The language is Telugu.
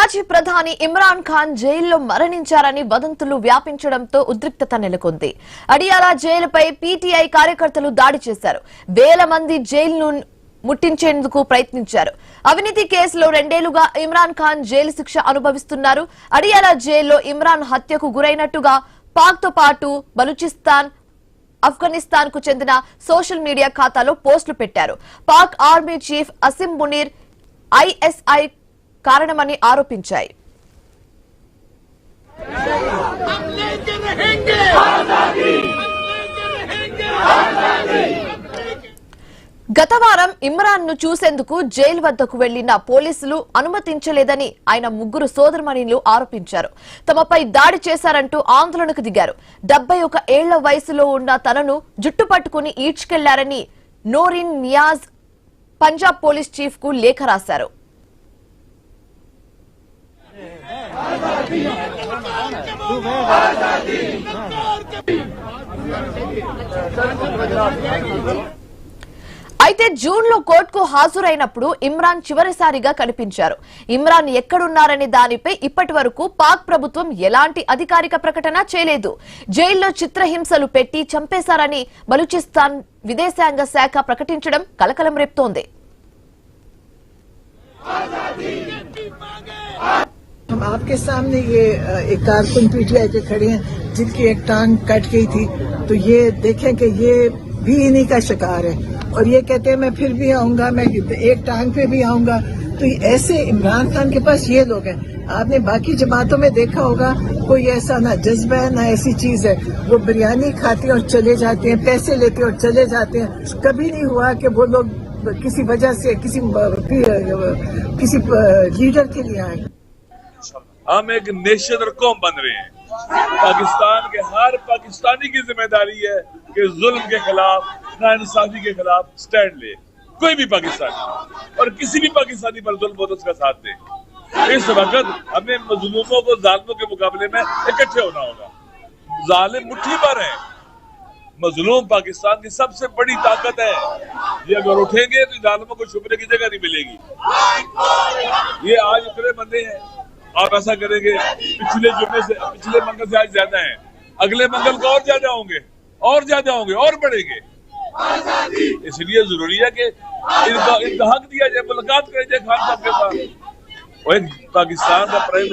మాజీ ప్రధాని ఇమ్రాన్ ఖాన్ జైల్లో మరణించారని వదంతులు వ్యాపించడంతో ఉద్రిక్తత నెలకొంది. అడియాలా జైలుపై పీటీఐ కార్యకర్తలు దాడి చేశారు. వేల మంది జైలును ముట్టించేందుకు ప్రయత్నించారు. అవినీతి కేసులో 2 ఏళ్లుగా ఇమ్రాన్ ఖాన్ జైలు శిక్ష అనుభవిస్తున్నారు. అడియాలా జైల్లో ఇమ్రాన్ హత్యకు గురైనట్టుగా పాక్ తో పాటు బలూచిస్తాన్, ఆఫ్ఘనిస్తాన్ కు చెందిన సోషల్ మీడియా ఖాతాలో పోస్టులు పెట్టారు. Pak army chief Asim Munir ISI కారణమని ఆరోపించాయి. గత వారం ఇమ్రాన్ ను చూసేందుకు జైలు వద్దకు వెళ్లిన పోలీసులు అనుమతించలేదని ఆయన ముగ్గురు సోదరమణులు ఆరోపించారు. తమపై దాడి చేశారంటూ ఆందోళనకు దిగారు. 71 ఏళ్ల వయసులో ఉన్న తనను జుట్టు పట్టుకుని ఈడ్చుకెళ్లారని నోరిన్ నియాజ్ పంజాబ్ పోలీస్ చీఫ్ కు లేఖ రాశారు. అయితే జూన్ లో కోర్టుకు హాజరైనప్పుడు ఇమ్రాన్ చివరిసారిగా కనిపించారు. ఇమ్రాన్ ఎక్కడున్నారనే దానిపై ఇప్పటి వరకు పాక్ ప్రభుత్వం ఎలాంటి అధికారిక ప్రకటన చేయలేదు. జైల్లో చిత్రహింసలు పెట్టి చంపేశారని బలూచిస్తాన్ విదేశాంగ శాఖ ప్రకటించడం కలకలం రేపుతోంది. हम आपके सामने ये एक कारकुन पीटीआई के खड़े हैं जिनकी एक टांग कट गई थी, तो ये देखें कि ये भी इन्हीं का शिकार है और ये कहते हैं मैं फिर भी आऊंगा, मैं एक टांग पे भी आऊंगा। तो ऐसे इमरान खान के पास ये लोग हैं। आपने बाकी जमातों में देखा होगा कोई ऐसा ना जज्बा है ना ऐसी चीज है। वो बिरयानी खाते हैं और चले जाते हैं, पैसे लेते हैं और चले जाते हैं। कभी नहीं हुआ कि वो लोग किसी वजह से किसी लीडर के लिए आए। हम एक नेशन और कौम बन रहे हैं। पाकिस्तान के हर पाकिस्तानी की जिम्मेदारी है कि जुल्म के खिलाफ, नाइंसाफी के खिलाफ स्टैंड ले। कोई भी पाकिस्तानी और किसी भी पाकिस्तानी पर जुल्म हो तो उसका साथ दे। इस वक्त हमें मजलूमों को जालिमों के मुकाबले में इकट्ठे होना होगा। जालिम मुट्ठी पर है, मजलूम पाकिस्तान की सबसे बड़ी ताकत है। ये अगर उठेंगे तो जालिमों को छुपने की जगह नहीं मिलेगी। ये आज इतने बंदे हैं, आप ऐसा करेंगे पिछले मंगल से आज ज्यादा है, अगले मंगल को और ज्यादा होंगे और बढ़ेंगे। इसलिए जरूरी है कि इनका हक दिया जाए, मुलाकात करें जाए खान साहब के साथ। और पाकिस्तान का प्राइम